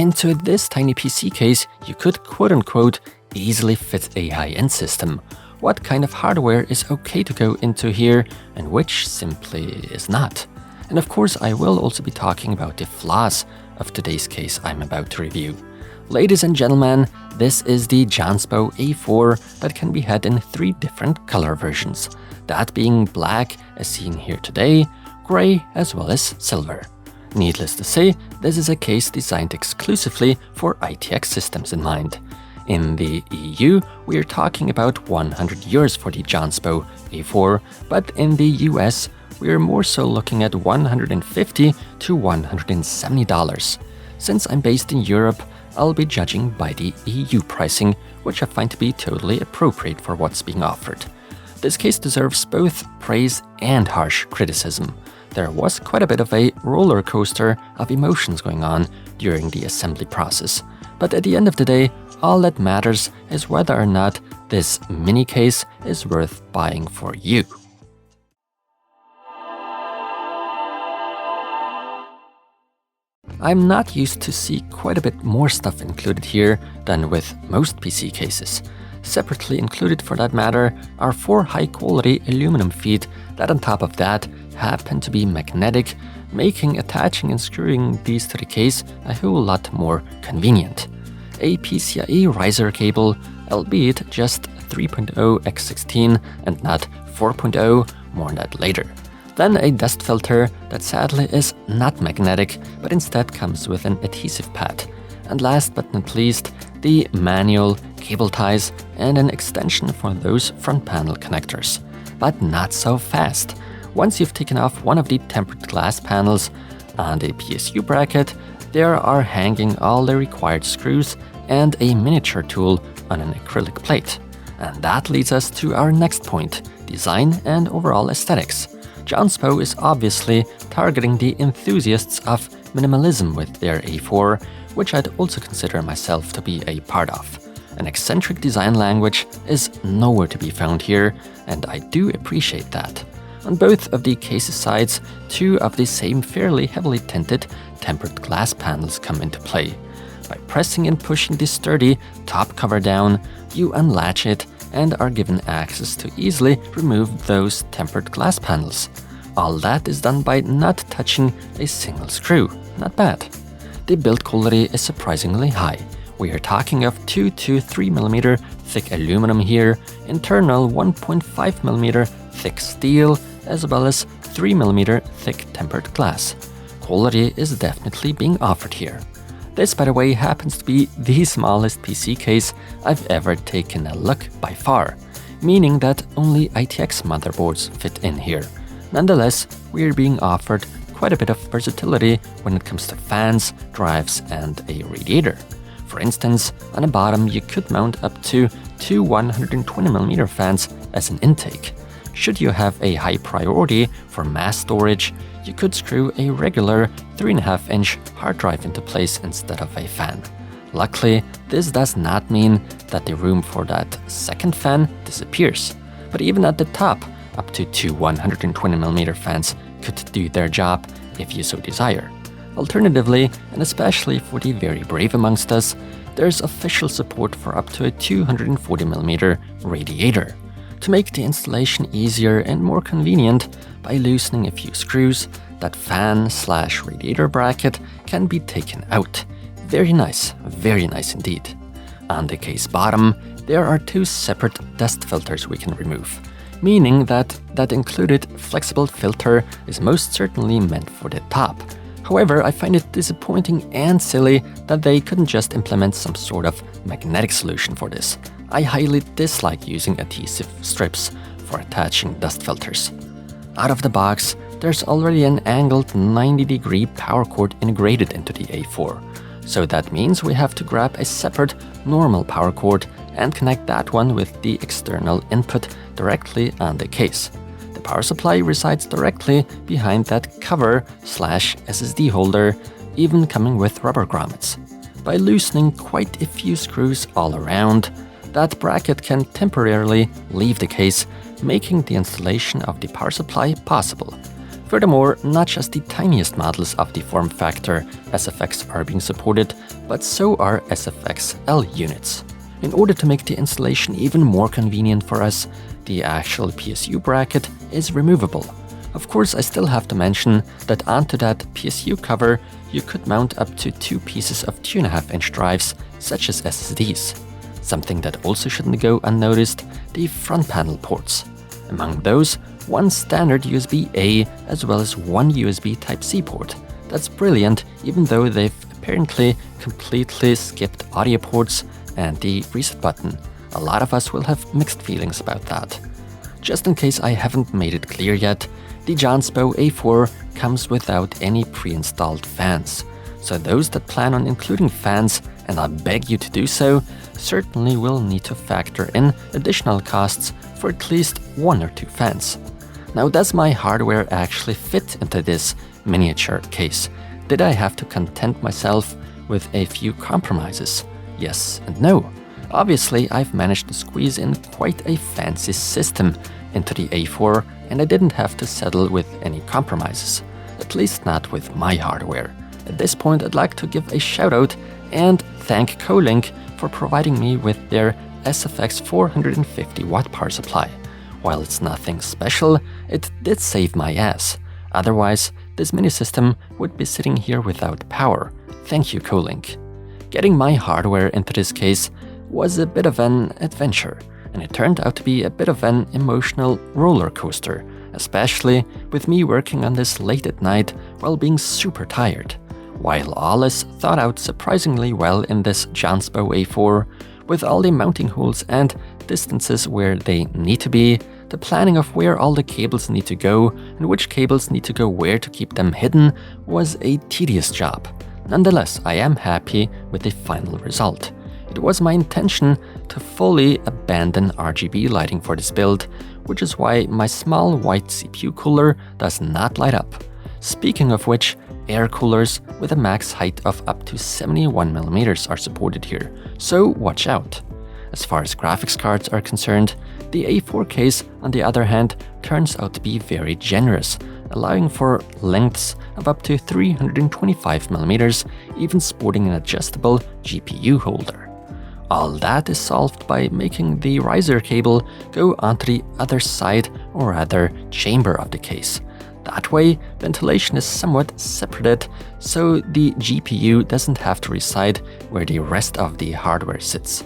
into this tiny PC case, you could quote-unquote easily fit a high-end system. What kind of hardware is okay to go into here and which simply is not? And of course, I will also be talking about the flaws of today's case I'm about to review. Ladies and gentlemen, this is the JONSBO A4 that can be had in 3 different color versions. That being black, as seen here today, gray, as well as silver. Needless to say, this is a case designed exclusively for ITX systems in mind. In the EU, we are talking about 100 euros for the JONSBO A4, but in the US, we are more so looking at $150 to $170. Since I'm based in Europe, I'll be judging by the EU pricing, which I find to be totally appropriate for what's being offered. This case deserves both praise and harsh criticism. There was quite a bit of a roller coaster of emotions going on during the assembly process. But at the end of the day, all that matters is whether or not this mini case is worth buying for you. I'm not used to see quite a bit more stuff included here than with most PC cases. Separately included for that matter are 4 high-quality aluminum feet that on top of that happen to be magnetic, making attaching and screwing these to the case a whole lot more convenient. A PCIe riser cable, albeit just 3.0 x 16 and not 4.0, more on that later. Then a dust filter that sadly is not magnetic, but instead comes with an adhesive pad. And last but not least, the manual, cable ties, and an extension for those front panel connectors. But not so fast. Once you've taken off one of the tempered glass panels and a PSU bracket, there are hanging all the required screws and a miniature tool on an acrylic plate. And that leads us to our next point, design and overall aesthetics. JONSBO is obviously targeting the enthusiasts of minimalism with their A4, which I'd also consider myself to be a part of. An eccentric design language is nowhere to be found here, and I do appreciate that. On both of the case's sides, 2 of the same fairly heavily tinted tempered glass panels come into play. By pressing and pushing the sturdy top cover down, you unlatch it and are given access to easily remove those tempered glass panels. All that is done by not touching a single screw. Not bad. The build quality is surprisingly high. We are talking of 2 to 3 mm thick aluminum here, internal 1.5 mm thick steel, as well as 3 mm thick tempered glass. Quality is definitely being offered here. This, by the way, happens to be the smallest PC case I've ever taken a look by far, meaning that only ITX motherboards fit in here. Nonetheless, we're being offered quite a bit of versatility when it comes to fans, drives, and a radiator. For instance, on the bottom you could mount up to 2 120mm fans as an intake. Should you have a high priority for mass storage, you could screw a regular 3.5-inch hard drive into place instead of a fan. Luckily, this does not mean that the room for that second fan disappears. But even at the top, up to 2 120mm fans could do their job if you so desire. Alternatively, and especially for the very brave amongst us, there's official support for up to a 240mm radiator. To make the installation easier and more convenient, by loosening a few screws, that fan/radiator bracket can be taken out. Very nice indeed. On the case bottom, there are 2 separate dust filters we can remove, meaning that that included flexible filter is most certainly meant for the top. However, I find it disappointing and silly that they couldn't just implement some sort of magnetic solution for this. I highly dislike using adhesive strips for attaching dust filters. Out of the box, there's already an angled 90-degree power cord integrated into the A4. So that means we have to grab a separate normal power cord and connect that one with the external input directly on the case. The power supply resides directly behind that cover/SSD holder, even coming with rubber grommets. By loosening quite a few screws all around, that bracket can temporarily leave the case, making the installation of the power supply possible. Furthermore, not just the tiniest models of the form factor SFX are being supported, but so are SFX-L units. In order to make the installation even more convenient for us, the actual PSU bracket is removable. Of course, I still have to mention that onto that PSU cover, you could mount up to 2 pieces of 2.5-inch drives, such as SSDs. Something that also shouldn't go unnoticed, the front panel ports. Among those, one standard USB-A as well as one USB Type-C port. That's brilliant, even though they've apparently completely skipped audio ports and the reset button. A lot of us will have mixed feelings about that. Just in case I haven't made it clear yet, the JONSBO A4 comes without any pre-installed fans. So those that plan on including fans, and I beg you to do so, certainly will need to factor in additional costs for at least 1 or 2 fans. Now, does my hardware actually fit into this miniature case? Did I have to content myself with a few compromises? Yes and no. Obviously, I've managed to squeeze in quite a fancy system into the A4, and I didn't have to settle with any compromises, at least not with my hardware. At this point, I'd like to give a shout out and thank Colink for providing me with their SFX 450 watt power supply. While it's nothing special, it did save my ass. Otherwise, this mini system would be sitting here without power. Thank you, Colink. Getting my hardware into this case was a bit of an adventure, and it turned out to be a bit of an emotional roller coaster, especially with me working on this late at night while being super tired. While all is thought out surprisingly well in this JONSBO A4, with all the mounting holes and distances where they need to be, the planning of where all the cables need to go and which cables need to go where to keep them hidden was a tedious job. Nonetheless, I am happy with the final result. It was my intention to fully abandon RGB lighting for this build, which is why my small white CPU cooler does not light up. Speaking of which, air coolers with a max height of up to 71mm are supported here, so watch out. As far as graphics cards are concerned, the A4 case, on the other hand, turns out to be very generous, allowing for lengths of up to 325mm, even sporting an adjustable GPU holder. All that is solved by making the riser cable go onto the other side, or rather chamber of the case. That way, ventilation is somewhat separated, so the GPU doesn't have to reside where the rest of the hardware sits.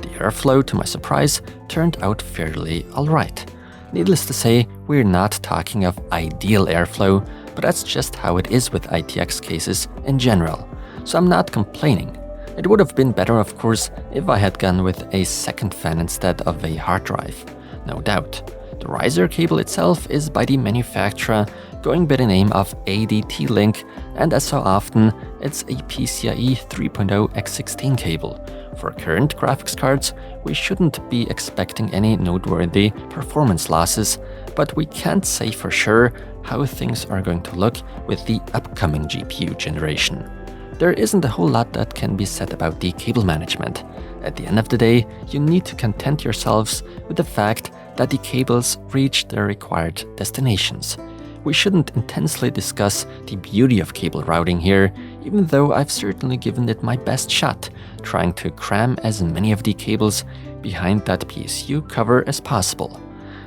The airflow, to my surprise, turned out fairly alright. Needless to say, we're not talking of ideal airflow, but that's just how it is with ITX cases in general, so I'm not complaining. It would have been better, of course, if I had gone with a second fan instead of a hard drive, no doubt. The riser cable itself is by the manufacturer, going by the name of ADT-Link, and as so often, it's a PCIe 3.0 x16 cable. For current graphics cards, we shouldn't be expecting any noteworthy performance losses, but we can't say for sure how things are going to look with the upcoming GPU generation. There isn't a whole lot that can be said about the cable management. At the end of the day, you need to content yourselves with the fact that the cables reach their required destinations. We shouldn't intensely discuss the beauty of cable routing here, even though I've certainly given it my best shot, trying to cram as many of the cables behind that PSU cover as possible.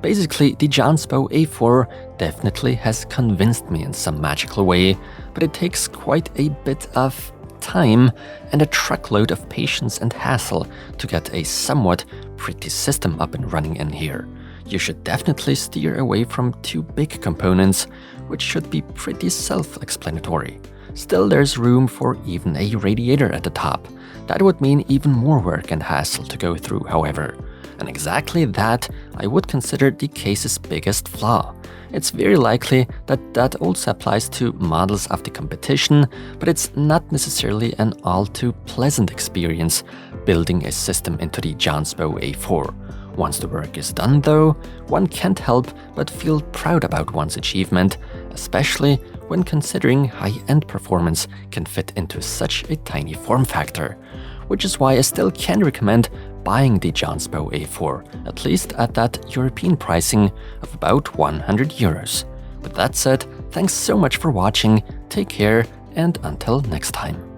Basically, the JONSBO A4 definitely has convinced me in some magical way, but it takes quite a bit of time and a truckload of patience and hassle to get a somewhat pretty system up and running in here. You should definitely steer away from too big components, which should be pretty self-explanatory. Still, there's room for even a radiator at the top. That would mean even more work and hassle to go through, however. And exactly that I would consider the case's biggest flaw. It's very likely that that also applies to models of the competition, but it's not necessarily an all too pleasant experience building a system into the JONSBO A4. Once the work is done though, one can't help but feel proud about one's achievement, especially when considering high-end performance can fit into such a tiny form factor. Which is why I still can recommend buying the JONSBO A4, at least at that European pricing of about €100. With that said, Thanks so much for watching, take care, and until next time.